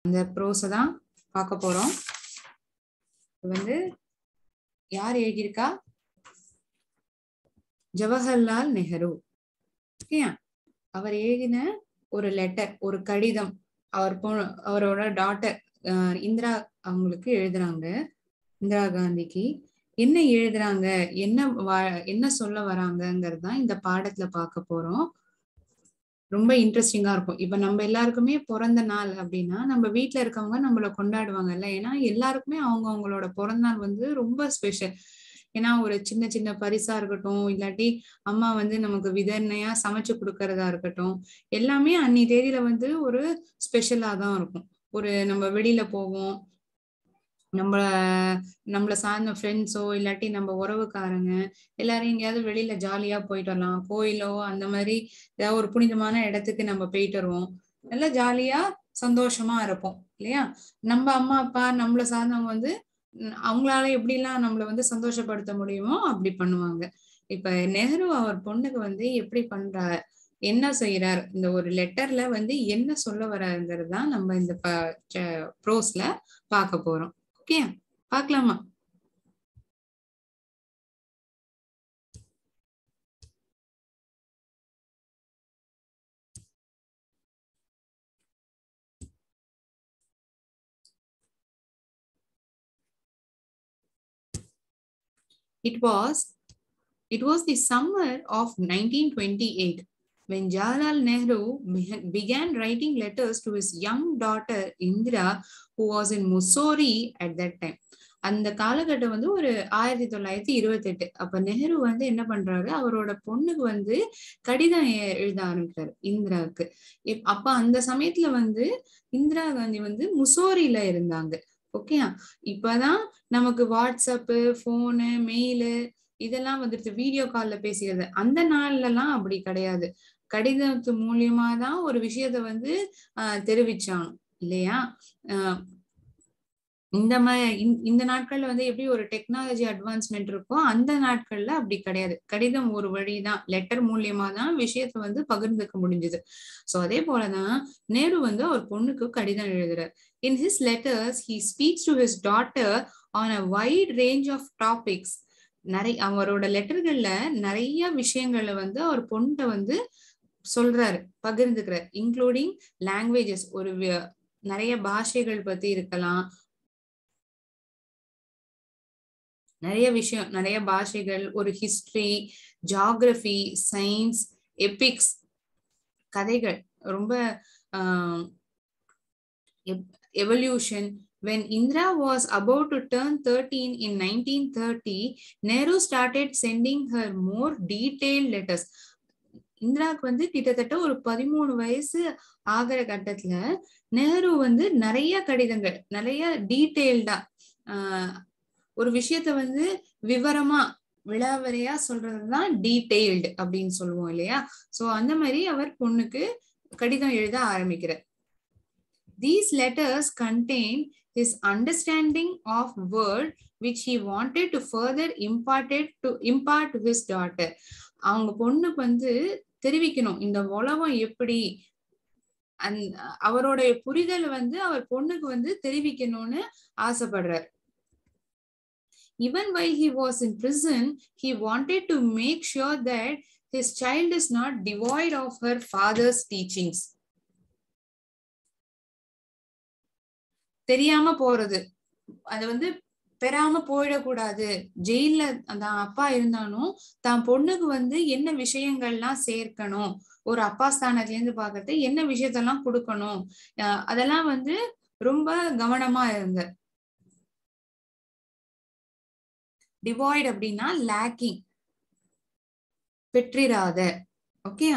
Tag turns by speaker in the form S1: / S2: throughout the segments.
S1: அந்த ப்ரோஸை தான் பார்க்க போறோம். வந்து யார் எழுதியிருக்கா? ஜவஹர்லால் நேரு. அவர் எழுதின ஒரு லெட்டர், ஒரு கடிதம். அவரோட டாட்டர் இந்திரா அவங்களுக்கு எழுதுறாங்க. இந்திரா காந்திக்கு என்ன எழுதுறாங்க, என்ன சொல்ல வராங்கிறது தான் இந்த பாடத்துல பார்க்க போறோம். ரொம்ப இன்ட்ரெஸ்டிங்கா இருக்கும். இப்ப நம்ம எல்லாருக்குமே பிறந்த நாள் அப்படின்னா நம்ம வீட்டுல இருக்கவங்க நம்மள கொண்டாடுவாங்கல்ல. ஏன்னா எல்லாருக்குமே அவங்களோட பிறந்த நாள் வந்து ரொம்ப ஸ்பெஷல். ஏன்னா ஒரு சின்ன சின்ன பரிசா இருக்கட்டும், இல்லாட்டி அம்மா வந்து நமக்கு விதன்னையா சமைச்சு கொடுக்கறதா இருக்கட்டும், எல்லாமே அன்னி தேதியில வந்து ஒரு ஸ்பெஷலா தான் இருக்கும். ஒரு நம்ம வெளியில போவோம், நம்மள சார்ந்த ஃப்ரெண்ட்ஸோ இல்லாட்டி நம்ம உறவுக்காரங்க எல்லாரும் எங்கேயாவது வெளியில ஜாலியா போயிட்டு வரலாம். கோயிலோ அந்த மாதிரி ஏதாவது ஒரு புனிதமான இடத்துக்கு நம்ம போயிட்டு வருவோம். நல்லா ஜாலியா சந்தோஷமா இருப்போம் இல்லையா? நம்ம அம்மா அப்பா நம்மள சார்ந்தவங்க வந்து அவங்களால எப்படிலாம் நம்மள வந்து சந்தோஷப்படுத்த முடியுமோ அப்படி பண்ணுவாங்க. இப்ப நெஹ்ரு அவர் பொண்ணுக்கு வந்து எப்படி பண்றாரு, என்ன செய்யறாரு, இந்த ஒரு லெட்டர்ல வந்து என்ன சொல்ல வர்றாருங்கிறது தான் நம்ம இந்த ப்ரோஸ்ல பார்க்க போறோம். ஓகே, பார்க்கலாமா? It was the summer of 1928 when Jawaharlal Nehru began writing letters to his young daughter Indira, who was in Mussoorie at that time. அந்த காலகட்டம் வந்து ஒரு 1928. அப்ப நெஹ்ரு வந்து என்ன பண்றாரு, அவரோட பொண்ணுக்கு வந்து கடிதம் எழுத ஆரம்பிக்கிறாரு இந்திராவுக்கு. அப்ப அந்த சமயத்துல வந்து இந்திரா காந்தி வந்து முசோரியில இருந்தாங்க. ஓகே, இப்பதான் நமக்கு வாட்ஸ்அப்பு, போனு, மெயிலு இதெல்லாம் வந்துருச்சு, வீடியோ கால்ல பேசிக்கிறது. அந்த நாள்ல எல்லாம் அப்படி கிடையாது. கடிதத்து மூலியமா தான் ஒரு விஷயத்த வந்து தெரிவிச்சாங்க இல்லையா? இந்த நாட்கள்ல வந்து எப்படி ஒரு டெக்னாலஜி அட்வான்ஸ்மெண்ட் இருக்கோ அந்த நாட்கள்ல அப்படி கிடையாது. கடிதம் ஒரு வழிதான், லெட்டர் மூலியமா தான் விஷயத்த வந்து பகிர்ந்துக்க முடிஞ்சது. சோ அதே போலதான் நேரு வந்து அவர் பொண்ணுக்கு கடிதம் எழுதுறார். In his letters he speaks to his daughter on a wide range of topics. அவரோட லெட்டர்கள்ல நிறைய விஷயங்கள்ல வந்து அவர் பொண்ணை வந்து சொல்றாரு, பகிர்ந்துக்கிறார். இன்க்ளூடிங் லாங்குவேஜஸ், ஒரு நிறைய பாஷைகள் பத்தி இருக்கலாம், நிறைய விஷயம், நிறைய பாஷைகள், ஒரு ஹிஸ்டரி, ஜியோகிராஃபி, சயின்ஸ், எபிக்ஸ், கதைகள், ரொம்ப evolution. When Indira was about to turn 13 in 1930, Nehru started sending her more detailed letters. இந்திராவுக்கு வந்து கிட்டத்தட்ட ஒரு 13 வயசு ஆகிற கட்டத்துல நேரு வந்து நிறைய கடிதங்கள், நிறைய டீட்டெயில்டா ஒரு விஷயத்த வந்து விவரமா விளாவரியா சொல்றதுதான் டீடைல்டு அப்படின்னு சொல்லுவோம் இல்லையா? சோ அந்த மாதிரி அவர் பொண்ணுக்கு கடிதம் எழுத ஆரம்பிக்கிறார். These letters contain his understanding of world which he wanted to further impart to his daughter. அவங்க பொண்ணுக்கு வந்து தெரிவிக்கணும் இந்த உலகம் எப்படி, அவருடைய புரிதல் வந்து அவர் பொண்ணுக்கு வந்து தெரிவிக்கணும்னு ஆசைப்படுறார். Even while he was in prison, he wanted to make sure that his child is not devoid of her father's teachings. தெரியாம போறது, அது வந்து பெறாம போயிடக்கூடாது. ஜெயில அந்த அப்பா இருந்தாலும் தான் பொண்ணுக்கு வந்து என்ன விஷயங்கள்லாம் சேர்க்கணும், ஒரு அப்பா ஸ்தானத்துல இருந்து பாக்குறது என்ன விஷயத்தெல்லாம் கொடுக்கணும், அதெல்லாம் வந்து ரொம்ப கவனமா இருங்க. டிவாய்ட் அப்படின்னா லேக்கிங், பெற்றிராத. Okay.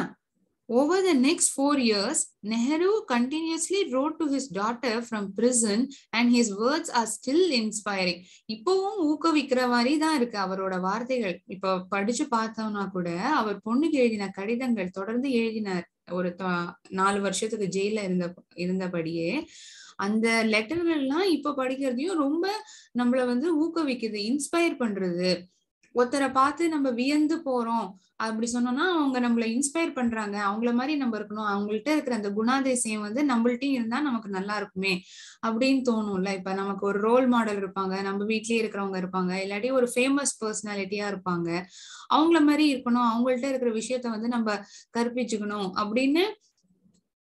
S1: Over the next 4 years, Nehru continuously wrote to his daughter from prison and his words are still inspiring. இப்பவும் ஊக்குவிக்கிற மாதிரி தான் இருக்கு அவரோட வார்த்தைகள். இப்ப படிச்சு பார்த்தோம்னா கூட அவர் பொண்ணுக்கு எழுதின கடிதங்கள் தொடர்ந்து எழுதினார். ஒரு 4 வருஷத்துக்கு ஜெயில இருந்தபடியே அந்த லெட்டர்கள்லாம் இப்ப படிக்கிறதையும் ரொம்ப நம்மள வந்து ஊக்குவிக்குது, இன்ஸ்பயர் பண்றது. ஒருத்தரை பார்த்து நம்ம வியந்து போறோம் அப்படி சொன்னோம்னா அவங்க நம்மள இன்ஸ்பயர் பண்றாங்க, அவங்கள மாதிரி நம்ம இருக்கணும், அவங்கள்ட்ட இருக்கிற அந்த குணாதிசயம் வந்து நம்மள்ட்டையும் இருந்தா நமக்கு நல்லா இருக்குமே அப்படின்னு தோணும்ல. இப்ப நமக்கு ஒரு ரோல் மாடல் இருப்பாங்க, நம்ம வீட்லயே இருக்கிறவங்க இருப்பாங்க, இல்லாட்டி ஒரு ஃபேமஸ் பர்சனாலிட்டியா இருப்பாங்க, அவங்கள மாதிரி இருக்கணும், அவங்கள்ட்ட இருக்கிற விஷயத்த வந்து நம்ம கற்பிச்சுக்கணும் அப்படின்னு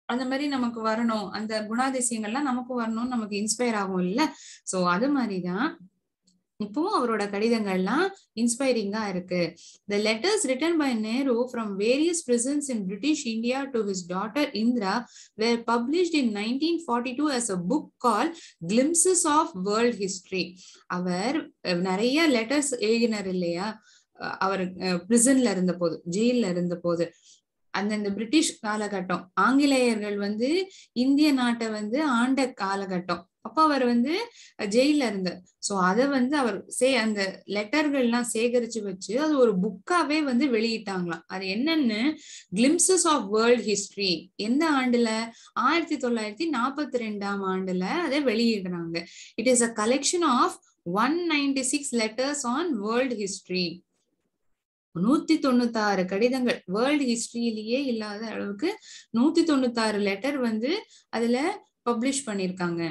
S1: அந்த மாதிரி நமக்கு வரணும், அந்த குணாதிசயங்கள்லாம் நமக்கு வரணும்னு நமக்கு இன்ஸ்பயர் ஆகும் இல்ல. சோ அது மாதிரிதான் இப்பவும் அவரோட கடிதங்கள்லாம் இன்ஸ்பைரிங்கா இருக்கு. The letters written by Nehru from various prisons in British India to his daughter Indira were published in 1942 as a book called Glimpses of World History. அவர் நிறைய லெட்டர்ஸ் எழுதினார் இல்லையா, அவர் பிரிசன்ல இருந்த போது, ஜெயில இருந்த போது, அந்த பிரிட்டிஷ் காலகட்டம், ஆங்கிலேயர்கள் வந்து இந்திய நாட்டை வந்து ஆண்ட காலகட்டம், அப்ப அவர் வந்து ஜெயில இருந்தார். சோ அத வந்து அவர் அந்த லெட்டர்கள்லாம் சேகரிச்சு வச்சு அது ஒரு புக்காவே வந்து வெளியிட்டாங்களாம். அது என்னன்னு, கிளிம்சஸ் ஆஃப் வேர்ல்ட் ஹிஸ்டரி. எந்த ஆண்டுல? 1942ஆம் ஆண்டுல அதை வெளியிடுறாங்க. It is a collection of 196 letters on world history. 196 கடிதங்கள், வேர்ல்டு ஹிஸ்டரியிலேயே இல்லாத அளவுக்கு 196 லெட்டர் வந்து அதுல பப்ளிஷ் பண்ணிருக்காங்க.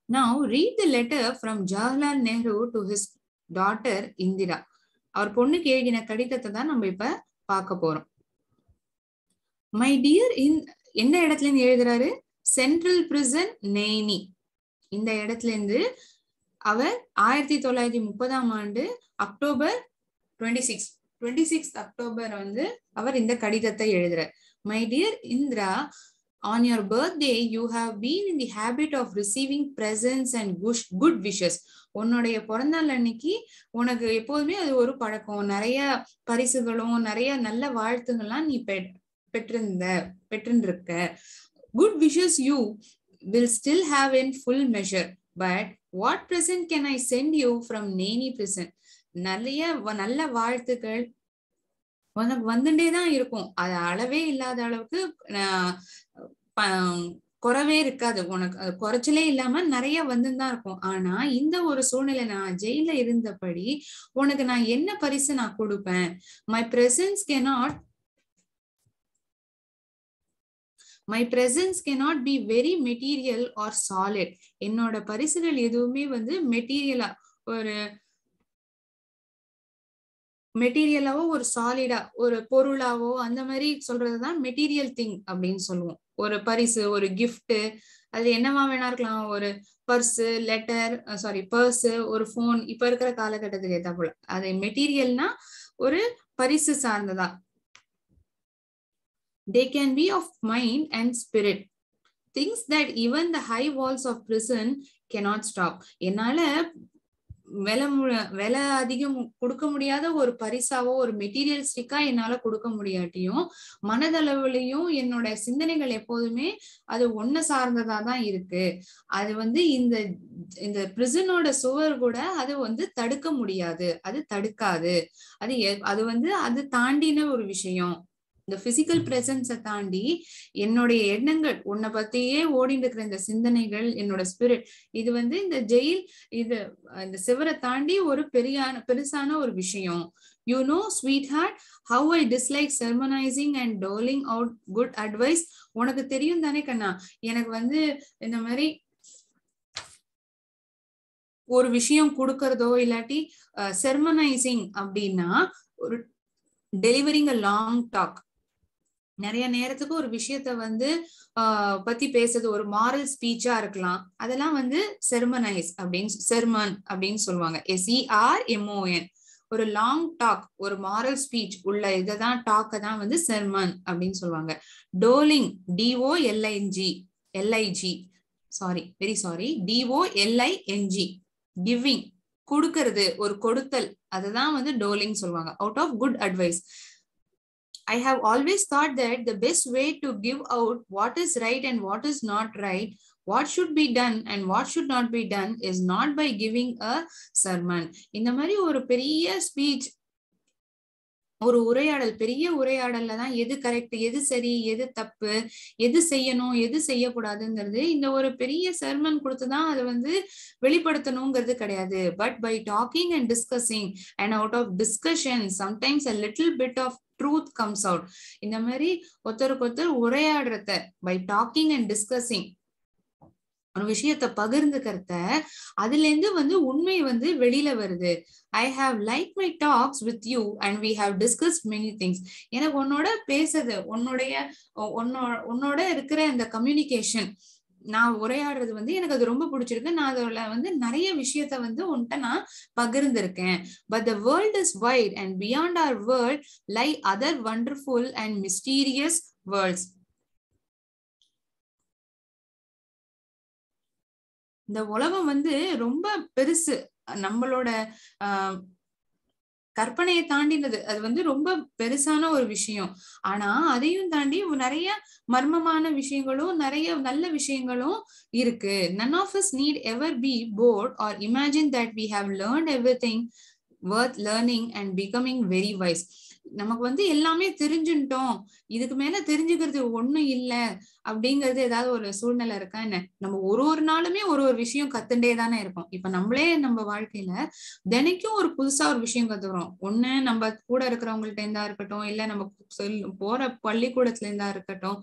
S1: Now read the letter from Jawaharlal Nehru to his daughter Indira. அவர் பொண்ணுக்கு எழுதின கடிதத்தை தான் நம்ம இப்ப பார்க்க போறோம். மை டியர், என்ன இடத்துல இருந்து எழுதுறாரு? Central prison Naini. இந்த இடத்துல இருந்து அவர் 1930ஆம் ஆண்டு அக்டோபர் 26 அக்டோபர் வந்து அவர் இந்த கடிதத்தை எழுதுறார். My dear Indira, on your birthday you have been in the habit of receiving presents and good wishes. உன்னுடைய பிறந்தநாள் அன்னைக்கு உனக்கு எப்போதுமே அது ஒரு பழக்கம், நிறைய பரிசுகளும் நிறைய நல்ல வாழ்த்துங்கள்லாம் நீ பெற்றிருக்க. Good wishes you will still have in full measure, but what present can I send you from Naini prison? நல்ல வாழ்த்துக்கள் உனக்கு வந்துட்டேதான் இருக்கும், அது அளவே இல்லாத அளவுக்கு குறவே இருக்காது, உனக்கு அது குறைச்சலே இல்லாம நிறைய வந்துதான் இருக்கும். ஆனா இந்த ஒரு சூழ்நிலை, நான் ஜெயில இருந்தபடி உனக்கு நான் என்ன பரிசு நான் கொடுப்பேன்? My presence cannot be very material or solid. என்னோட பரிசுகள் எதுவுமே வந்து மெட்டீரியலாவோ ஒரு சாலிடா ஒரு பொருளாவோ அந்த மாதிரி சொல்றதுதான் மெட்டீரியல் திங் அப்படின்னு சொல்லுவோம். ஒரு பரிசு, ஒரு கிஃப்ட், அது என்னவா வேணா இருக்கலாம், ஒரு பர்ஸ், ஒரு போன், இப்ப இருக்கிற காலகட்டத்துக்கு ஏத்தா போல அது மெட்டீரியல்னா ஒரு பரிசு சார்ந்ததா. They can be of mind and spirit, things that even the high walls of prison cannot stop. என்னால விலை அதிகம் கொடுக்க முடியாத ஒரு பரிசாவோ ஒரு மெட்டீரியல்ஸ்டிக்கா என்னால கொடுக்க முடியாட்டியும், மனதளவுலையும் என்னோட சிந்தனைகள் எப்போதுமே அது ஒன்ன சார்ந்ததா தான் இருக்கு. அது வந்து இந்த பிரிசனோட சுவர் கூட அது வந்து தடுக்க முடியாது, அது தடுக்காது. அது வந்து அது தாண்டின ஒரு விஷயம். இந்த பிசிக்கல் பிரசன்ஸை தாண்டி என்னுடைய எண்ணங்கள், உன்னை பத்தியே ஓடிட்டு இருக்கிற இந்த சிந்தனைகள், என்னோட ஸ்பிரிட், இது வந்து இந்த ஜெயில், இந்த சிவரை தாண்டி ஒரு பெருசான ஒரு விஷயம். You know, sweetheart, how I dislike sermonizing and doling out good advice. உனக்கு தெரியும் தானே கண்ணா, எனக்கு வந்து இந்த மாதிரி ஒரு விஷயம் கொடுக்கறதோ இல்லாட்டி செர்மனைசிங் அப்படின்னா ஒரு டெலிவரிங் அ லாங் டாக், நிறைய நேரத்துக்கு ஒரு விஷயத்த வந்து பத்தி பேசுறது, ஒரு மாரல் ஸ்பீச்சா இருக்கலாம், அதெல்லாம் வந்து செர்மன் அப்படின்னு சொல்லுவாங்க. SERMON. ஒரு லாங் டாக், ஒரு மாரல் ஸ்பீச் உள்ள இததான் டாக்க தான் வந்து செர்மன் அப்படின்னு சொல்லுவாங்க. டோலிங், DOLING, கிவிங், கொடுக்கறது, ஒரு கொடுத்தல், அதுதான் வந்து டோலிங் சொல்லுவாங்க. Out of good advice. I have always thought that the best way to give out what is right and what is not right, what should be done and what should not be done, is not by giving a sermon. இந்த மாதிரி ஒரு பெரிய speech ஒரு உரையாடல், பெரிய உரையாடல்ல தான் எது correct, எது சரி, எது தப்பு, எது செய்யணும், எது செய்யக்கூடாதுங்கிறது இந்த ஒரு பெரிய சர்மன் கொடுத்துதான் அதை வந்து வெளிப்படுத்தணுங்கிறது கிடையாது. But by talking and discussing and out of discussion sometimes a little bit of truth comes out. இந்த மாதிரி ஒருத்தருக்கு ஒருத்தர் உரையாடுறத பை டாக்கிங் அண்ட் டிஸ்கஸிங், ஒரு விஷயத்த பகிர்ந்துக்கிறத, அதுல இருந்து வந்து உண்மை வந்து வெளியில வருது. I have liked my talks with you and we have discussed many things. எனக்கு உன்னோட பேசுறது, உன்னோட இருக்கிற அந்த கம்யூனிகேஷன், நான் உரையாடுறது வந்து எனக்கு அது ரொம்ப பிடிச்சிருக்கு. நான் அதுல வந்து நிறைய விஷயத்த வந்து உன்கிட்ட நான் பகிர்ந்திருக்கேன். But the world is wide and beyond our world lie other wonderful and mysterious worlds. இந்த உலகம் வந்து ரொம்ப பெருசு, நம்மளோட கற்பனையை தாண்டினது. அது வந்து ரொம்ப பெருசான ஒரு விஷயம். ஆனா அதையும் தாண்டி நிறைய மர்மமான விஷயங்களும் நிறைய நல்ல விஷயங்களும் இருக்கு. None of us need ever be bored or imagine that we have learned everything worth learning and becoming very wise. நமக்கு வந்து எல்லாமே தெரிஞ்சுட்டோம், இதுக்கு மேல தெரிஞ்சுக்கிறது ஒண்ணும் இல்ல அப்படிங்கிறது ஏதாவது ஒரு சூழ்நிலை இருக்கா என்ன? நம்ம ஒரு நாளுமே ஒரு விஷயம் கத்துட்டே தானே இருக்கோம். இப்ப நம்மளே நம்ம வாழ்க்கையில தினைக்கும் ஒரு புதுசா ஒரு விஷயம் கத்துக்கிறோம். ஒண்ணு நம்ம கூட இருக்கிறவங்கள்ட்ட இருந்தா இருக்கட்டும், இல்ல நம்ம போற பள்ளிக்கூடத்துல இருந்தா இருக்கட்டும்,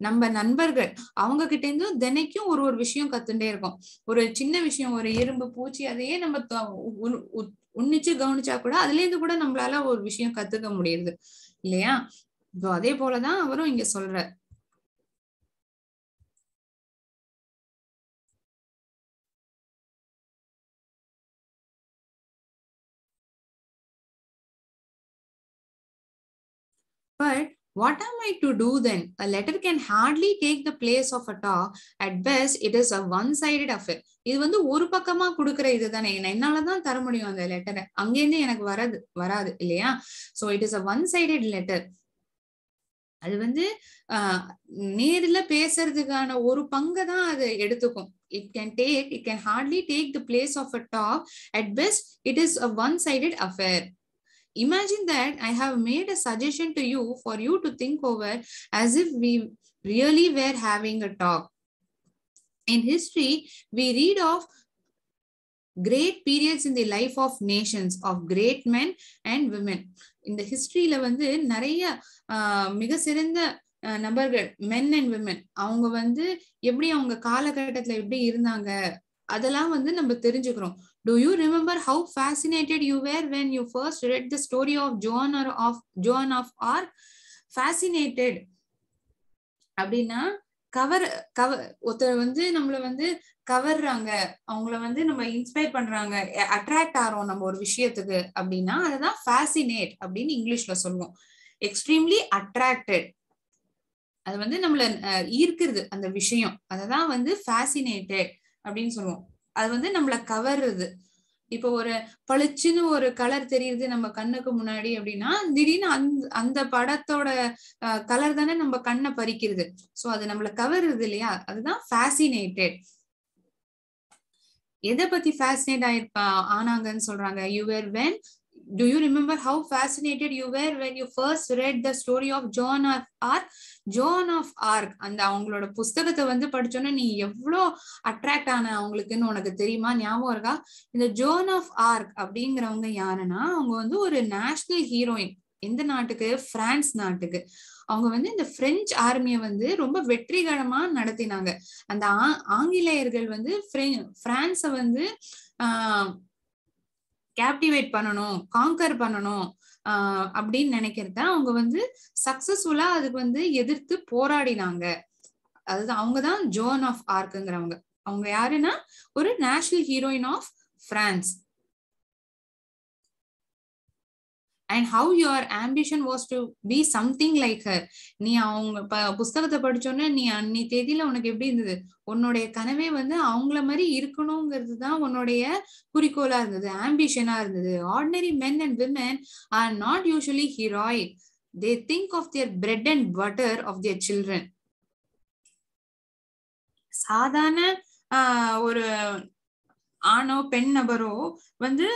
S1: நம்ம நண்பர்கள் அவங்க கிட்ட இருந்தும் தினைக்கும் ஒரு விஷயம் கத்துட்டே இருக்கோம். ஒரு சின்ன விஷயம், ஒரு எறும்பு, பூச்சி, அதையே நம்ம உன்னிச்சு கவனிச்சா கூட அதுல இருந்து கூட நம்மளால ஒரு விஷயம் கத்துக்க முடியுது இல்லையா? அதே போலதான் அவரும் இங்க சொல்றார். But what am I to do then? A letter can hardly take the place of a talk. At best, it is a one-sided affair. இது வந்து ஒரு பக்கமா கொடுக்கிற இதுதானே, என்னாலதான் தர முடியும் அந்த லெட்டரை, அங்கேருந்து எனக்கு வராது இல்லையா? So it is a one-sided letter. அது வந்து நேர்ல பேசுறதுக்கான ஒரு பங்கு தான் அது எடுத்துக்கும். It can hardly take the place of a talk. At best, it is a one-sided affair. Imagine that I have made a suggestion to you for you to think over as if we really were having a talk. In history, we read of great periods in the life of nations, of great men and women. இந்த ஹிஸ்டரியில வந்து நிறைய மிக சிறந்த நபர்கள், men and women, அவங்க வந்து எப்படி அவங்க காலகட்டத்துல எப்படி இருந்தாங்க அதெல்லாம் வந்து நம்ம தெரிஞ்சுக்கிறோம். Do you remember how fascinated you were when you first read the story of Joan of Arc? Fascinated அப்படின்னா ஒருத்தர் வந்து நம்மள வந்து கவர்றாங்க, அவங்கள வந்து நம்ம இன்ஸ்பயர் பண்றாங்க, அட்ராக்ட் ஆறோம் நம்ம ஒரு விஷயத்துக்கு அப்படின்னா அதுதான் ஃபேசினேட் அப்படின்னு இங்கிலீஷ்ல சொல்லுவோம். எக்ஸ்ட்ரீம்லி அட்ராக்டட், அது வந்து நம்மள ஈர்க்கிறது அந்த விஷயம், அததான் வந்து ஃபேசினேட்டட் அப்படின்னு சொல்லுவோம். அது வந்து நம்மள கவர்றது. இப்போ ஒரு பளிச்சுன்னு ஒரு கலர் தெரியுது நம்ம கண்ணுக்கு முன்னாடி அப்படின்னா திடீர்னு அந்த படத்தோட கலர் தானே நம்ம கண்ணை பறிக்கிறது. சோ அது நம்மள கவருது இல்லையா, அதுதான் ஃபேசினேட்டட். எதை பத்தி ஃபேசினேட் ஆனாங்கன்னு சொல்றாங்க? Do you remember how fascinated you were when you first read the story of Joan of Arc? Joan of Arc, அந்த அவங்களோட புஸ்தகத்தை வந்து படிச்சோன்னா நீ எவ்வளோ அட்ராக்ட் ஆன அவங்களுக்குன்னு உனக்கு தெரியுமா? ஞாபகம் இருக்கா? இந்த ஜோன் ஆஃப் ஆர்க் அப்படிங்கிறவங்க யாருன்னா, அவங்க வந்து ஒரு நேஷனல் ஹீரோயின். எந்த நாட்டுக்கு? பிரான்ஸ் நாட்டுக்கு. அவங்க வந்து இந்த பிரெஞ்சு ஆர்மியை வந்து ரொம்ப வெற்றிகரமா நடத்தினாங்க. அந்த ஆங்கிலேயர்கள் வந்து பிரான்ஸை வந்து கேப்டிவேட் பண்ணணும், காங்கர் பண்ணணும் அப்படின்னு நினைக்கிறத அவங்க வந்து சக்சஸ்ஃபுல்லா அதுக்கு வந்து எதிர்த்து போராடினாங்க. அதுதான் அவங்கதான் ஜோன் ஆஃப் ஆர்க்குங்கிறவங்க. அவங்க யாருன்னா ஒரு national heroine of France. And how your ambition was to be something like her. நீ அவங்க புஸ்தகத்தை படிச்சோன்னா நீ தேதியில உனக்கு எப்படி இருந்தது? உன்னுடைய கனவே வந்து அவங்கள மாதிரி இருக்கணுங்கிறது தான் உன்னுடைய குறிக்கோளா இருந்தது, ஆம்பிஷனா இருந்தது. Ordinary men and women are not usually heroic. They think of their bread and butter of their children. சாதாரண ஒரு ஆணோ பெண் நபரோ வந்து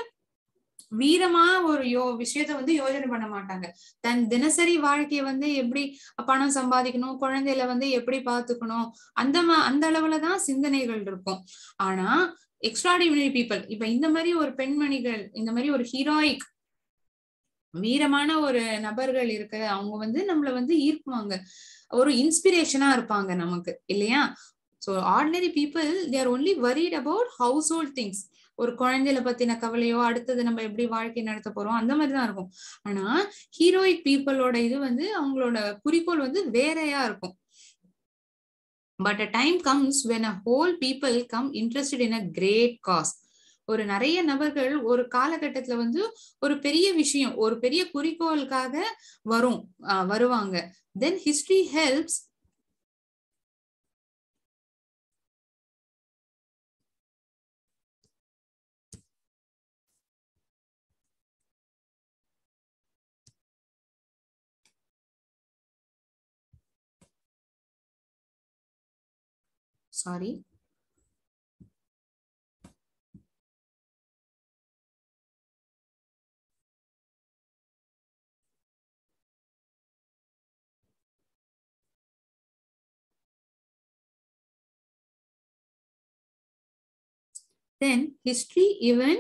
S1: வீரமா ஒரு விஷயத்த வந்து யோசனை பண்ண மாட்டாங்க. தன் தினசரி வாழ்க்கைய வந்து எப்படி பணம் சம்பாதிக்கணும், குழந்தைகளை வந்து எப்படி பாத்துக்கணும், அந்த அளவுலதான் சிந்தனைகள் இருக்கும். ஆனா எக்ஸ்ட்ராடினரி பீப்புள், இப்ப இந்த மாதிரி ஒரு பெண்மணிகள், இந்த மாதிரி ஒரு ஹீரோயிக் வீரமான ஒரு நபர்கள் இருக்க, அவங்க வந்து நம்மள வந்து ஈர்க்குவாங்க, ஒரு இன்ஸ்பிரேஷனா இருப்பாங்க நமக்கு, இல்லையா? So ordinary people, they are only worried about household things. ஒரு குழந்தைகளை பத்தின கவலையோ, அடுத்தது நம்ம எப்படி வாழ்க்கை நடத்த போறோம், அந்த மாதிரிதான் இருக்கும். ஆனா ஹீரோயிக் பீப்புளோட இது வந்து அவங்களோட குறிக்கோள் வந்து வேறையா இருக்கும். But a time comes when a whole people come interested in a great cause. ஒரு நிறைய நபர்கள் ஒரு காலகட்டத்துல வந்து ஒரு பெரிய விஷயம், ஒரு பெரிய குறிக்கோளுக்காக வருவாங்க. Then history helps sorry then history even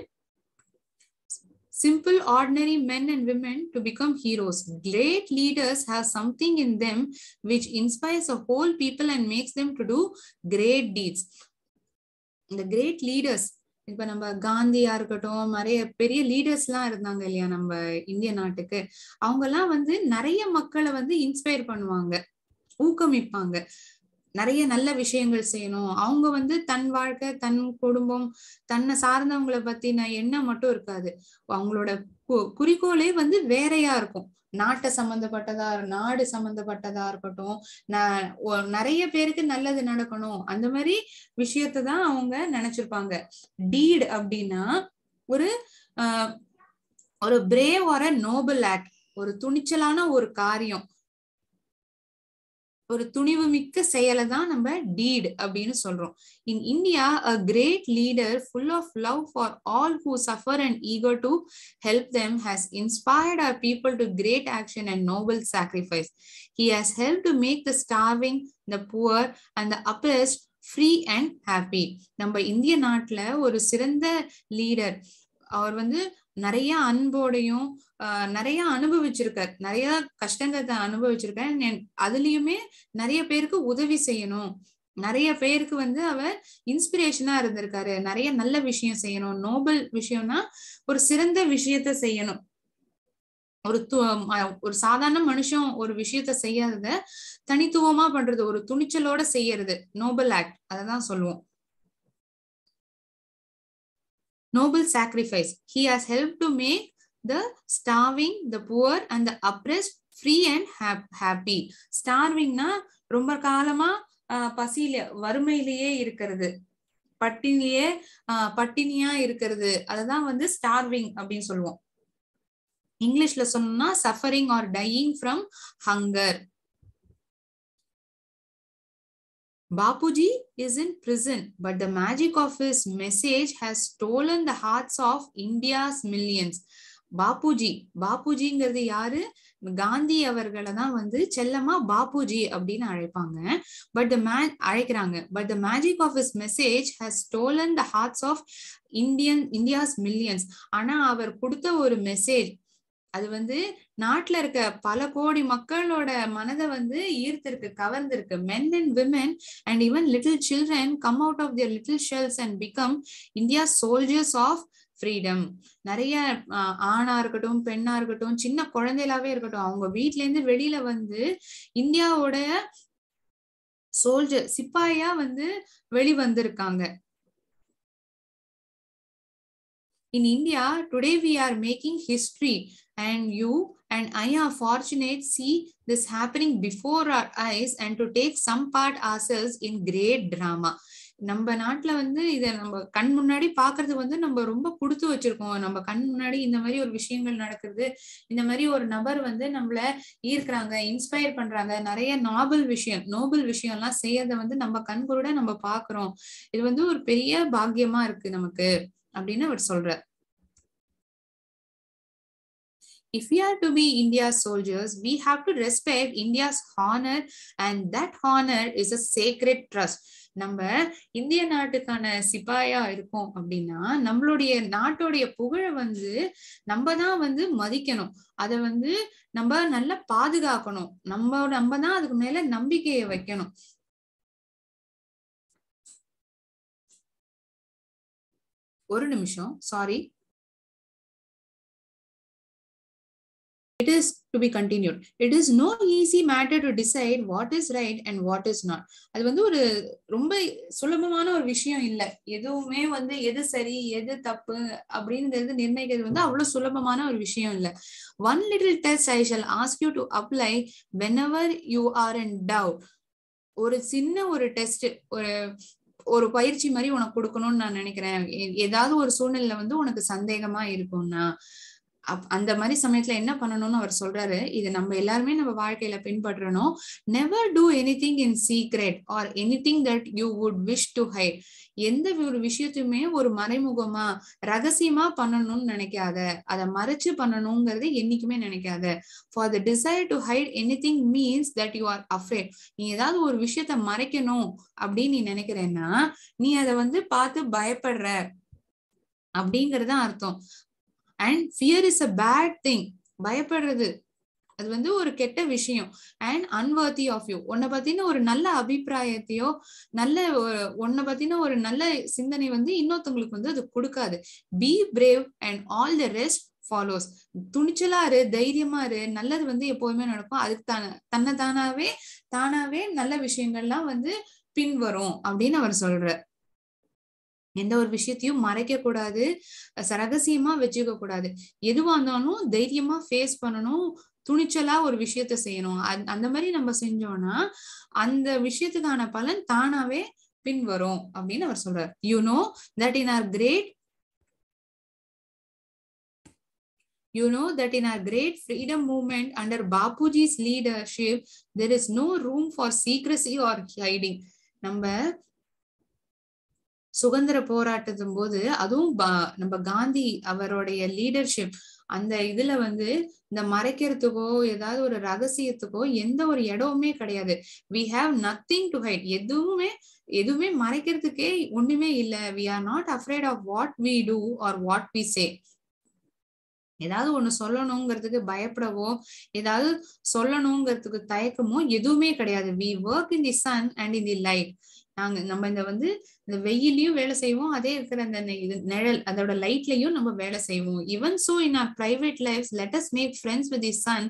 S1: simple ordinary men and women to become heroes. Great leaders have something in them which inspires a whole people and makes them to do great deeds. The great leaders, இப்ப நம்ம காந்தியா இருக்கட்டும், நிறைய பெரிய leaders எல்லாம் இருந்தாங்க இல்லையா நம்ம இந்திய நாட்டுக்கு, அவங்க எல்லாம் வந்து நிறைய மக்களை வந்து இன்ஸ்பயர் பண்ணுவாங்க, ஊக்கமிப்பாங்க, நிறைய நல்ல விஷயங்கள் செய்யணும். அவங்க வந்து தன் வாழ்க்கை, தன் குடும்பம், தன்னை சார்ந்தவங்களை பத்தின எண்ணம் மட்டும் இருக்காது, அவங்களோட குறிக்கோளே வந்து வேறையா இருக்கும். நாட்டை சம்பந்தப்பட்டதா, நாடு சம்பந்தப்பட்டதா இருக்கட்டும், நிறைய பேருக்கு நல்லது நடக்கணும், அந்த மாதிரி விஷயத்தான் அவங்க நினைச்சிருப்பாங்க. டீட் அப்படின்னா ஒரு பிரேவ் ஆர் அ நோபல் ஆக்ட், ஒரு துணிச்சலான ஒரு காரியம், ஒரு துணிவு மிக்க செயலை தான் நம்ம டீட் அப்படின்னு சொல்றோம். In India, a great leader full of love for all who suffer and eager to help them has inspired our people to great action and noble sacrifice. He has helped to make the starving, the poor and the oppressed free and happy. நம்ம இந்திய நாட்டுல ஒரு சிறந்த leader, அவர் வந்து நிறைய அன்போடையும் நிறைய அனுபவிச்சிருக்கார், நிறைய கஷ்டங்களை அனுபவிச்சிருக்காரு, அதுலயுமே நிறைய பேருக்கு உதவி செய்யணும், நிறைய பேருக்கு வந்து அவர் இன்ஸ்பிரேஷனா இருந்திருக்காரு, நிறைய நல்ல விஷயம் செய்யணும், நோபல் விஷயம்னா ஒரு சிறந்த விஷயத்த செய்யணும், ஒரு சாதாரண மனுஷன் ஒரு விஷயத்த செய்யாதத தனித்துவமா பண்றது, ஒரு துணிச்சலோட செய்யறது நோபல் ஆக்ட், அததான் சொல்லுவோம். Noble sacrifice. He has helped to make the starving, the poor and the oppressed free and happy. Starvingனா ரொம்ப காலமா பசியில வறுமையிலேயே இருக்கிறது, பட்டினியா இருக்கிறது, அததான் வந்து ஸ்டார்விங் அப்படின்னு சொல்லுவோம். இங்கிலீஷ்ல சொன்னா suffering or dying from hunger. Bapuji is in prison, but the magic of his message has stolen the hearts of India's millions. பாபுஜிங்கிறது யாரு? காந்தி அவர்களை தான் வந்து செல்லமா பாபுஜி அப்படின்னு அழைக்கிறாங்க. But the magic of his message has stolen the hearts of India's millions. ஆனா அவர் கொடுத்த ஒரு மெசேஜ், அது வந்து நாட்டுல இருக்க பல கோடி மக்களோட மனதை வந்து ஈர்த்திருக்கு, கவர்ந்திருக்கு. Men and women and even little children come out of their little shells and become India's soldiers of freedom. நிறைய ஆணா இருக்கட்டும், பெண்ணா இருக்கட்டும், சின்ன குழந்தைகளாவே இருக்கட்டும், அவங்க வீட்டுல இருந்து வெளியில வந்து இந்தியாவோட சோல்ஜர், சிப்பாயா வந்து வெளிவந்திருக்காங்க. In India, today we are making history, and you and I are fortunate to see this happening before our eyes and to take some part ourselves in great drama. நம்ம நாட்டுல வந்து இதை நம்ம கண் முன்னாடி பாக்குறது வந்து நம்ம ரொம்ப கொடுத்து வச்சிருக்கோம். நம்ம கண் முன்னாடி இந்த மாதிரி ஒரு விஷயங்கள் நடக்குது, இந்த மாதிரி ஒரு நபர் வந்து நம்மள ஈர்க்கிறாங்க, இன்ஸ்பயர் பண்றாங்க, நிறைய நோபல் விஷயம் எல்லாம் செய்யறத வந்து நம்ம கண்கூட நம்ம பாக்குறோம். இது வந்து ஒரு பெரிய பாக்கியமா இருக்கு நமக்கு அப்படின்னு அவர் சொல்றார். if we are to be India's soldiers, we have to respect India's honor, and that honor is a sacred trust. நம்ம இந்திய நாட்டுக்கான சிப்பாயா இருக்கோம் அப்படின்னா நம்மளுடைய நாட்டுடைய புகழை வந்து நம்ம தான் வந்து மதிக்கணும். அதை வந்து நம்ம நல்லா பாதுகாக்கணும். நம்ம தான் அதுக்கு மேல நம்பிக்கையை வைக்கணும். ஒரு நிமிஷம், sorry. It is to be continued. It is no easy matter to decide what is right and what is not. அது வந்து ஒரு ரொம்ப சுலபமான ஒரு விஷயம் இல்ல. எதுவுமே வந்து எது சரி எது தப்பு அப்படிங்கிறது நிர்ணயிக்கிறது வந்து அவ்வளவு சுலபமான ஒரு விஷயம் இல்ல. One little test I shall ask you to apply whenever you are in doubt. ஒரு சின்ன ஒரு டெஸ்ட், ஒரு பயிற்சி மாதிரி உனக்கு கொடுக்கணும்னு நான் நினைக்கிறேன். ஏதாவது ஒரு சூழ்நிலை வந்து உனக்கு சந்தேகமா இருக்கும்னா அந்த மாதிரி சமயத்துல என்ன பண்ணணும்னு அவர் சொல்றாரு. இது நம்ம எல்லாருமே நம்ம வாழ்க்கையில பின்பற்றணும். Never do anything in secret or anything that you would wish to hide. எந்த ஒரு விஷயத்தையுமே ஒரு மறைமுகமா ரகசியமா பண்ணணும்னு நினைக்காத. அதை மறைச்சு பண்ணணுங்கிறது என்னைக்குமே நினைக்காத. For the desire to hide anything means that you are afraid. நீ ஏதாவது ஒரு விஷயத்த மறைக்கணும் அப்படின்னு நீ நினைக்கிறேன்னா நீ அதை வந்து பார்த்து பயப்படுற அப்படிங்கறதுதான் அர்த்தம். And fear is a bad thing. பயப்படுறது அது வந்து ஒரு கெட்ட விஷயம். And unworthy of you. உன்னை பத்தின ஒரு நல்ல அபிப்பிராயத்தையோ உன்னை பத்தின ஒரு நல்ல சிந்தனை வந்து இன்னொருத்தவங்களுக்கு வந்து அது கொடுக்காது. Be brave and all the rest follows. துணிச்சலா இரு, தைரியமா இரு, நல்லது வந்து எப்போதுமே நடக்கும். அதுக்கு தானாவே நல்ல விஷயங்கள்லாம் வந்து பின்வரும் அப்படின்னு அவர் சொல்றார். எந்த ஒரு விஷயத்தையும் மறைக்க கூடாது, ரகசியமா வச்சுக்க கூடாது. எதுவா இருந்தாலும் தைரியமா ஃபேஸ் பண்ணணும், துணிச்சலா ஒரு விஷயத்த செய்யணும். அந்த மாதிரி நம்ம செஞ்சோம்னா அந்த விஷயத்துக்கான பலன் தானாவே பின்வரும் அப்படின்னு அவர் சொல்றார். You know that in our great freedom movement under Bapuji's leadership, there is no room for secrecy or hiding. நம்ம சுதந்திர போராட்டத்தின் போது அதுவும் நம்ம காந்தி அவருடைய லீடர்ஷிப் அந்த இதுல வந்து இந்த மறைக்கிறதுக்கோ ஏதாவது ஒரு ரகசியத்துக்கோ எந்த ஒரு இடமுமே கிடையாது. We have nothing to hide. எதுவுமே மறைக்கிறதுக்கே ஒண்ணுமே இல்ல. We are not afraid of what we do or what we say. ஏதாவது ஒண்ணு சொல்லணுங்கிறதுக்கு பயப்படவோ ஏதாவது சொல்லணுங்கிறதுக்கு தயக்கமோ எதுவுமே கிடையாது. We work in the sun and in the light. நம்ம இந்த வெயிலையும் வேலை செய்வோம், அதே இருக்கிற அந்த நிழல் அதோட லைட்லயும் நம்ம வேலை செய்வோம். Even so in our private lives, let us make friends with the sun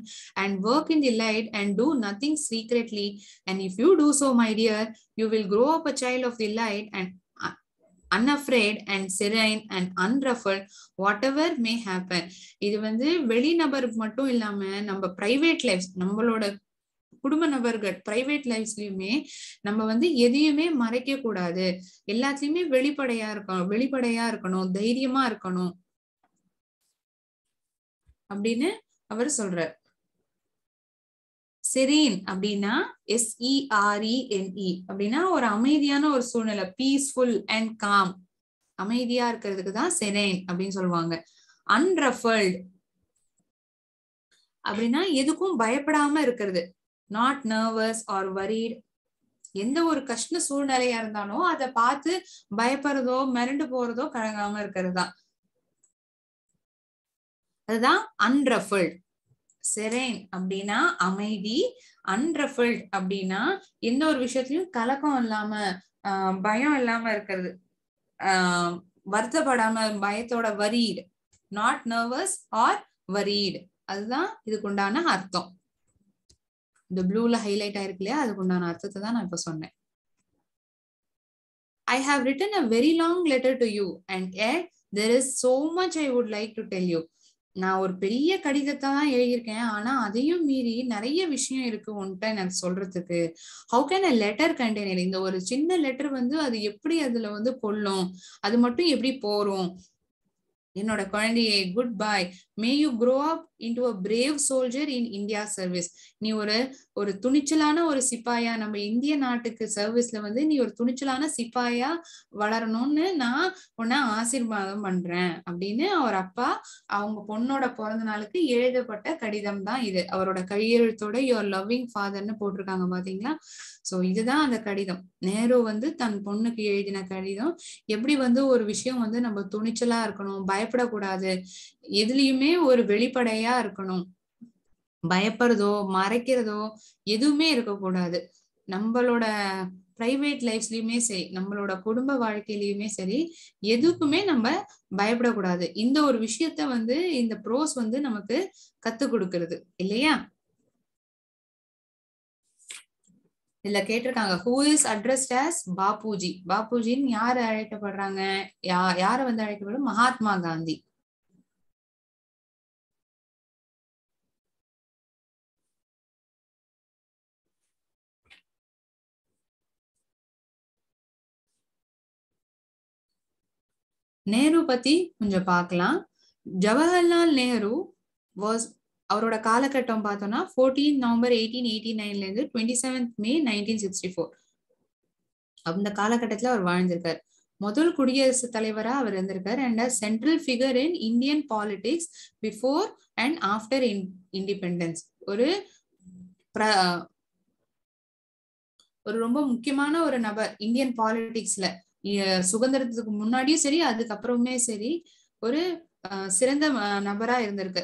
S1: and work in the light and do nothing secretly. And if you do so, my dear, you will grow up a child of the light and unafraid and serene and unruffled whatever may happen. இது வந்து வெளிநபருக்கு மட்டும் இல்லாம நம்ம private life, நம்மளோட குடும்ப நபர்கள் private லைஃப்லயுமே நம்ம வந்து எதையுமே மறைக்க கூடாது. எல்லாத்துலயுமே வெளிப்படையா இருக்கணும், தைரியமா இருக்கணும் அப்படின்னு அவர் சொல்றார். செரீன் அப்படின்னா SERENE அப்படின்னா ஒரு அமைதியான ஒரு சூழ்நிலை, பீஸ்ஃபுல் அண்ட் காம், அமைதியா இருக்கிறதுக்கு தான் செரேன் அப்படின்னு சொல்லுவாங்க. அன்ரஃபல்ட் அப்படின்னா எதுக்கும் பயப்படாம இருக்கிறது. Not nervous or worried. எந்த ஒரு கஷ்ட சூழ்நிலையா இருந்தாலும் அதை பார்த்து பயப்படுறதோ மிரண்டு போறதோ கலங்காம இருக்கிறது தான், அதுதான் அன்ரஃபல்ட். செரேன் அப்படின்னா அமைதி, அன்ரஃபல்ட் அப்படின்னா எந்த ஒரு விஷயத்திலயும் கலக்கம் இல்லாம பயம் இல்லாம இருக்கிறது, வருத்தப்படாம பயத்தோட worried. Not nervous or worried, அதுதான் இதுக்குண்டான அர்த்தம். இந்த ப்ளூல ஹைலைட் ஆயிருக்கு இல்லையா, அதுக்குண்டான அர்த்தத்தை தான் நான் இப்ப சொன்னேன். I have written a very long letter to you and yet there is so much I would like to tell you. நான் ஒரு பெரிய கடிதத்தை தான் எழுதியிருக்கேன், ஆனா அதையும் மீறி நிறைய விஷயம் இருக்கு உன்கிட்ட எனக்கு சொல்றதுக்கு. How can a letter contain it? இந்த ஒரு சின்ன லெட்டர் வந்து அது எப்படி அதுல வந்து கொள்ளும், அது மட்டும் எப்படி போறோம். என்னோட குழந்தையே good bye, May you grow up into a brave soldier in India service. நீ ஒரு துணிச்சலான ஒரு சிப்பாயா, நம்ம இந்திய நாட்டுக்கு சர்வீஸ்ல வந்து நீ ஒரு துணிச்சலான சிப்பாயா வளரணும்னு நான் உன்னை ஆசீர்வாதம் பண்றேன் அப்படின்னு அவர் அப்பா அவங்க பொண்ணோட பிறந்த நாளுக்கு எழுதப்பட்ட கடிதம் தான் இது. அவரோட கையெழுத்தோட யுவர் லவ்விங் ஃபாதர்னு போட்டிருக்காங்க பாத்தீங்களா. சோ இதுதான் அந்த கடிதம். நேரு வந்து தன் பொண்ணுக்கு எழுதின கடிதம். எப்படி வந்து ஒரு விஷயம் வந்து நம்ம துணிச்சலா இருக்கணும், பயப்படக்கூடாது, எதுலயுமே ஒரு வெளிப்படையா இருக்கணும், பயப்படுறதோ மறைக்கிறதோ எதுவுமே இருக்கக்கூடாது. நம்மளோட பிரைவேட் லைஃப்லயுமே சரி, நம்மளோட குடும்ப வாழ்க்கையிலயுமே சரி, எதுக்குமே நம்ம பயப்படக்கூடாது. இந்த ஒரு விஷயத்த வந்து இந்த ப்ரோஸ் வந்து நமக்கு கத்து கொடுக்கிறது இல்லையா. இதுல கேட்டிருக்காங்க who is addressed as Babuji. பாபுஜின்னு யாரு அழைக்கப்படுறாங்க, யார வந்து அழைக்கப்படும், மகாத்மா காந்தி. நேரு பத்தி கொஞ்சம் பார்க்கலாம். ஜவஹர்லால் நேரு வாஸ், அவரோட காலகட்டம் பார்த்தோம்னா 14 நவம்பர் 1889ல இருந்து 27 மே 1964 அந்த காலகட்டத்துல அவர் வாழ்ந்திருக்காரு. முதல் குடியரசுத் தலைவரா அவர் இருந்திருக்காரு. And central figure in Indian politics before and after independence. ஒரு ரொம்ப முக்கியமான ஒரு நபர் இந்தியன் பாலிடிக்ஸ்ல, சுதந்திரத்துக்கு முன்னாடியும் சரி அதுக்கப்புறமே சரி ஒரு சிறந்த நபரா இருந்திருக்கு,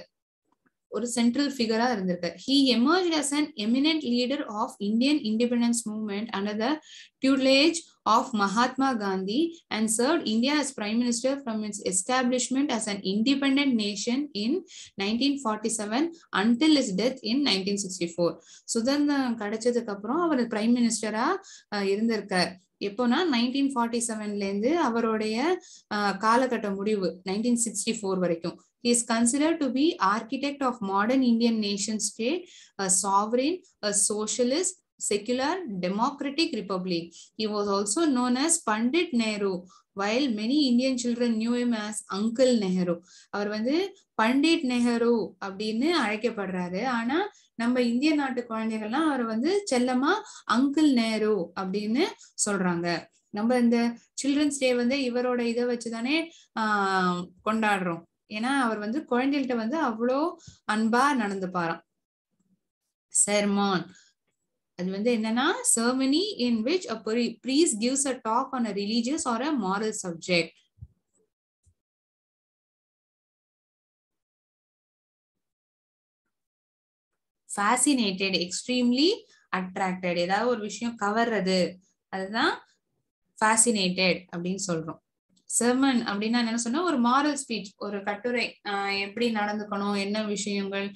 S1: ஒரு சென்ட்ரல் ஃபிகரா இருந்திருக்கு. He emerged as an eminent leader of Indian independence movement under the tutelage of Mahatma Gandhi and served India as Prime Minister from its establishment as an independent nation in 1947 until his death in 1964. சுதந்திரம் கிடைச்சதுக்கு அப்புறம் அவர் prime மினிஸ்டரா இருந்திருக்கார். எப்போனா 1947ல இருந்து அவருடைய காலகட்ட முடிவு 1964 வரைக்கும். He is considered to be architect of modern Indian nation state, a sovereign, a socialist, secular, democratic republic. He was also known as Pandit Nehru, while many Indian children knew him as Uncle Nehru. அவர் வந்து பண்டிட் நெஹ்ரு அப்படின்னு அழைக்கப்படுறாரு. ஆனா நம்ம இந்திய நாட்டு குழந்தைகள்லாம் அவர் வந்து செல்லமா uncle Nehru அப்படின்னு சொல்றாங்க. நம்ம இந்த சில்ட்ரன்ஸ் டே வந்து இவரோட இதை வச்சுதானே கொண்டாடுறோம். ஏன்னா அவர் வந்து குழந்தைகிட்ட வந்து அவ்வளோ அன்பா நடந்துப்பாராம். செர்மான், அது வந்து என்னன்னா ceremony in which a priest gives a talk on a religious or a moral subject. fascinated, extremely attracted, ஏதாவது ஒரு விஷயம் கவர்றது, அதுதான் fascinated அப்படின்னு சொல்றோம். செர்மன் அப்படின்னா என்ன சொன்னா ஒரு மாரல் ஸ்பீச், ஒரு கட்டுரை, எப்படி நடந்துக்கணும், என்ன விஷயங்கள்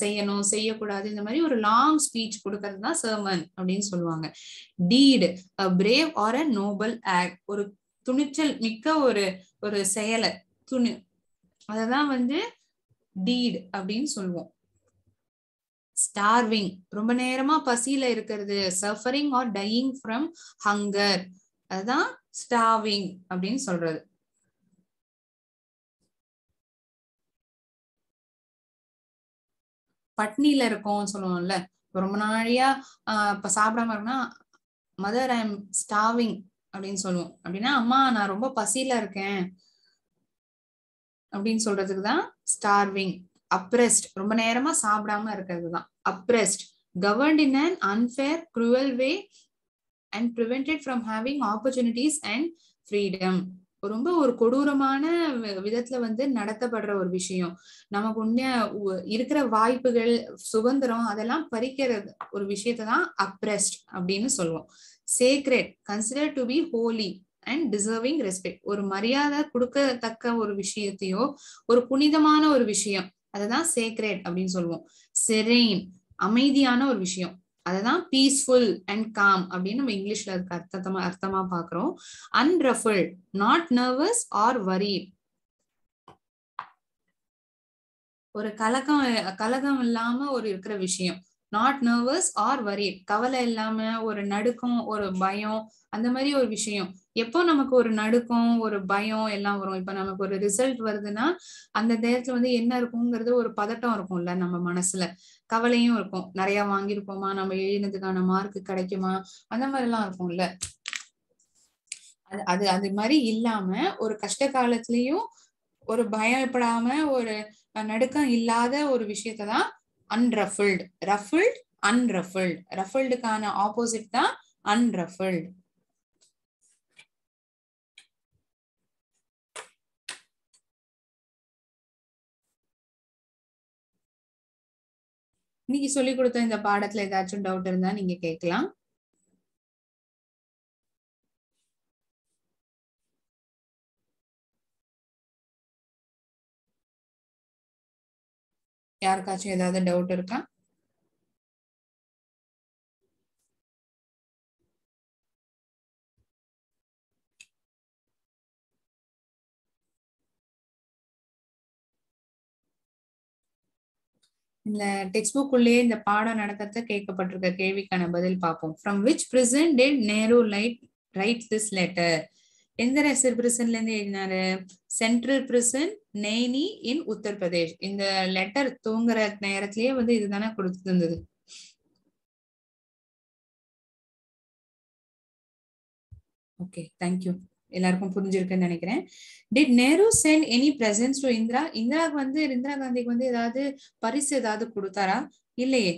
S1: செய்யணும் செய்யக்கூடாது, இந்த மாதிரி ஒரு லாங் ஸ்பீச் கொடுக்கறது தான் செர்மன் அப்படின்னு சொல்லுவாங்க. டீட், பிரேவ் ஆர் அ நோபல் ஆக்ட், ஒரு துணிச்சல் மிக்க ஒரு செயலை, அததான் வந்து டீட் அப்படின்னு சொல்லுவோம். ஸ்டார்விங், ரொம்ப நேரமா பசியில இருக்கிறது, suffering R dyeing from hunger, அதுதான் ஸ்டார்விங் அப்படின்னு சொல்றது. பட்னியில இருக்கோம் சொல்லுவோம்ல, ரொம்ப நாளையா இப்ப சாப்பிடாம இருக்குன்னா மதர் ஐ எம் ஸ்டார்விங் அப்படின்னு சொல்லுவோம். அப்படின்னா அம்மா நான் ரொம்ப பசியில இருக்கேன் அப்படின்னு சொல்றதுக்கு தான் ஸ்டார்விங். அப்ரெஸ்ட், ரொம்ப நேரமா சாப்பிடாம இருக்கிறது தான் abreast. Governed in an unfair, cruel way and prevented from having opportunities and freedom. ரொம்ப ஒரு கொடூரமான விதத்துல வந்து நடத்தப்படுற ஒரு விஷயம், நமக்கு உண்மையா இருக்கிற வாய்ப்புகள், சுதந்திரம் அதெல்லாம் பறிக்கிறது ஒரு விஷயத்தான் அப்ரெஸ்ட் அப்படின்னு சொல்லுவோம். Sacred, consider to be Holi and deserving respect, ஒரு மரியாதை கொடுக்கத்தக்க ஒரு விஷயத்தையோ ஒரு புனிதமான ஒரு விஷயம், அதுதான் சேக்ரெட் அப்படின்னு சொல்லுவோம். செரெயின், அமைதியான ஒரு விஷயம், அதுதான் பீஸ்ஃபுல் அண்ட் காம் அப்படின்னு நம்ம இங்கிலீஷ்ல அதுக்கு அர்த்தமா பாக்குறோம். அன்ரஃபிள்ட், நாட் நர்வஸ் ஆர் வரிட், ஒரு கலகம் இல்லாம ஒரு இருக்கிற விஷயம், நாட் நர்வஸ் ஆர் வரிட். கவலை இல்லாம ஒரு நடுக்கம், ஒரு பயம், அந்த மாதிரி ஒரு விஷயம். எப்போ நமக்கு ஒரு நடுக்கம், ஒரு பயம் எல்லாம் வரும். இப்ப நமக்கு ஒரு ரிசல்ட் வருதுன்னா அந்த நேரத்துல வந்து என்ன இருக்குங்கிறது ஒரு பதட்டம் இருக்கும்ல நம்ம மனசுல. கவலையும் இருக்கும். நிறைய வாங்கியிருப்போமா, நம்ம எழுதினதுக்கான மார்க் கிடைக்குமா, அந்த மாதிரி எல்லாம் இருக்கும்ல. அது அது மாதிரி இல்லாம ஒரு கஷ்ட காலத்திலயும் ஒரு பயப்படாம ஒரு நடுக்கம் இல்லாத ஒரு விஷயத்தான் அன்ரஃபிள்ட். ரஃபிள்ட், அன்ரஃபிள்ட். ரஃபிள்டுக்கான ஆப்போசிட் தான் அன்ரஃபிள்ட். இன்னைக்கு சொல்லி கொடுத்த இந்த பாடத்துல ஏதாச்சும் டவுட் இருந்தா நீங்க கேட்கலாம். யாருக்காச்சும் ஏதாவது டவுட் இருக்கா? இந்த டெக்ஸ்ட் புக் உள்ளேயே இந்த பாடம் நடக்கிறத கேட்கப்பட்டிருக்க கேள்விக்கான பதில் பார்ப்போம். From which prison did Nehru right this letter? எந்த பிரிசன்ல இருந்து எழுதினாரு? சென்ட்ரல் பிரிசன், நெய்னி இன் உத்தரப்பிரதேஷ். இந்த லெட்டர் தூங்குற நேரத்திலேயே வந்து இதுதானே கொடுத்திருந்தது. Okay, thank you. எல்லாருக்கும் புரிஞ்சிருக்குன்னு நினைக்கிறேன். Did Nehru send any presents to Indira? இந்திராவுக்கு வந்து இந்திரா காந்திக்கு வந்து ஏதாவது பரிசு ஏதாவது கொடுத்தாரா? இல்லையே.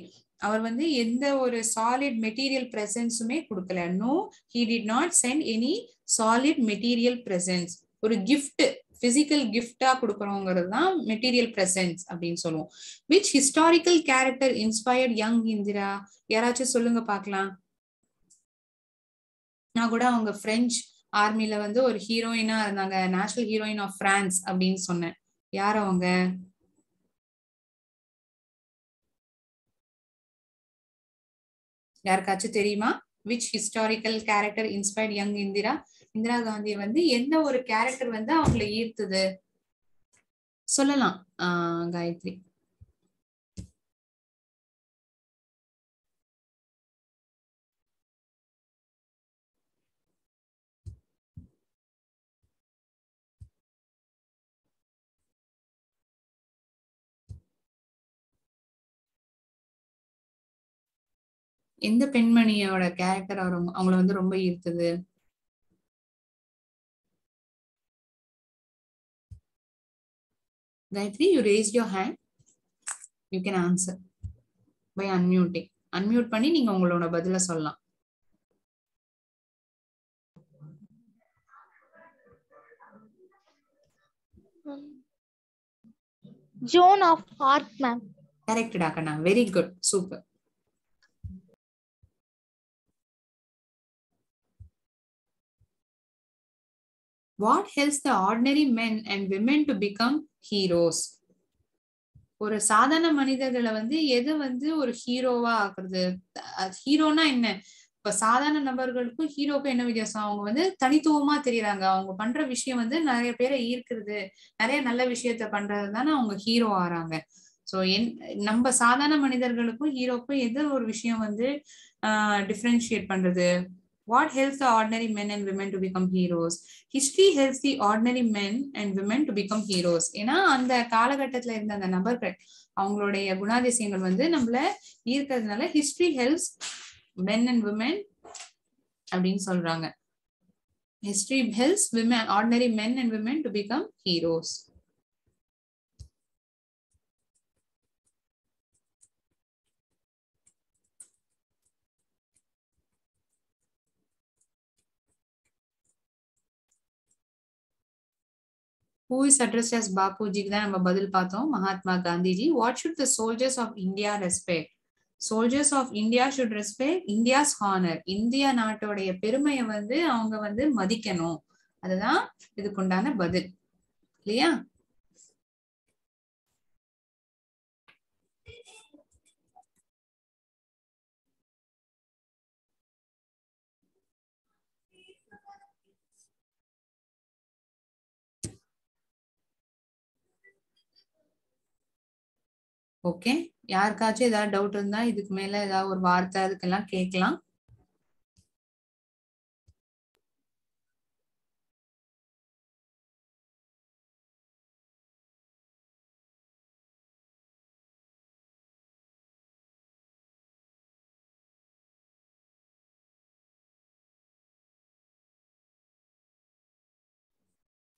S1: அவர் வந்து எந்த ஒரு சாலிட் மெட்டீரியல் பிரசன்ஸுமே கொடுக்கல. No, he did not send any solid material presence. ஒரு கிஃப்ட், பிசிக்கல் கிஃப்டா கொடுக்கறோங்கிறது தான் மெட்டீரியல் பிரசன்ஸ் அப்படின்னு சொல்லுவோம். Which historical character inspired young Indira? யாராச்சும் சொல்லுங்க பார்க்கலாம். நான் கூட அவங்க பிரெஞ்சு ஆர்மில வந்து ஒரு ஹீரோயினா இருந்தாங்க, நேஷனல் ஹீரோயின் ஆஃப் பிரான்ஸ் அப்படின்னு சொன்னேன். யார் அவங்க? யாருக்காச்சும் தெரியுமா? Which historical character inspired young Indira? Indira Gandhi வந்து எந்த ஒரு கேரக்டர் வந்து அவங்களை ஈர்த்தது? சொல்லலாம் காயத்ரி. எந்த பெண்மணியோட கேரக்டர் அவங்கள வந்து ரொம்ப ஈர்த்தது? Gayathri, you raised your hand. You can answer by unmuting. Unmute பண்ணி நீங்க உங்களோட பதில சொல்லலாம்.
S2: Joan of Arc, ma'am.
S1: Correct, Dakana. Very good. Super. What helps the ordinary men and women to become heroes? ஒரு சாதாரண மனிதர்களை வந்து எது வந்து ஒரு ஹீரோவா ஆக்குறது? ஹீரோனா என்ன? இப்ப சாதாரண நபர்களுக்கும் ஹீரோக்கும் என்ன வித்தியாசம்? அவங்க வந்து தனித்துவமா தெரியறாங்க. அவங்க பண்ற விஷயம் வந்து நிறைய பேரை ஈர்க்கிறது, நிறைய நல்ல விஷயத்த பண்றது தானே அவங்க ஹீரோ ஆறாங்க. சோ நம்ம சாதாரண மனிதர்களுக்கும் ஹீரோக்கும் எது ஒரு விஷயம் வந்து டிஃபரன்ஷியேட் பண்றது? What helps the ordinary men and women to become heroes? History helps the ordinary men and women to become heroes. ஏன்னா அந்த காலகட்டத்துல இருந்த அந்த நபர்கள் அவங்களுடைய குணாதிசயங்கள் வந்து நம்மள ஈர்க்கிறதுனால history helps men and women அப்படின்னு சொல்றாங்க. History helps women, ordinary men and women to become heroes. Who is addressed as Bapuji? தான் நம்ம பதில் பார்த்தோம். Mahatma Gandhiji. What should the soldiers of India respect? Soldiers of India should respect India's honor. India நாட்டோடைய பெருமையை வந்து அவங்க வந்து மதிக்கணும். அதுதான் இதுக்குண்டான பதில். இல்லையா? ஓகே, யாருக்காச்சும் ஏதாவது டவுட் இருந்தா இதுக்கு மேல ஏதாவது ஒரு வார்த்தை அதுக்கெல்லாம் கேட்கலாம்.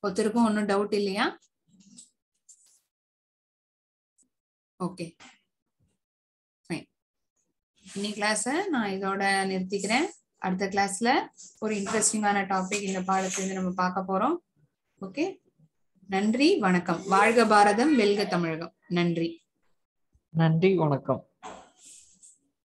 S1: ஒருத்தருக்கும் ஒன்றும் டவுட் இல்லையா? Okay fine. இன்னைக்கு கிளாஸை நான் இதோட நிறுத்திக்கிறேன். அடுத்த கிளாஸ்ல ஒரு இன்ட்ரெஸ்டிங்கான டாபிக் இந்த பாடத்திலிருந்து நம்ம பார்க்க போறோம். ஓகே, நன்றி, வணக்கம். வாழ்க பாரதம், வெல்க தமிழகம். நன்றி,
S3: நன்றி, வணக்கம்.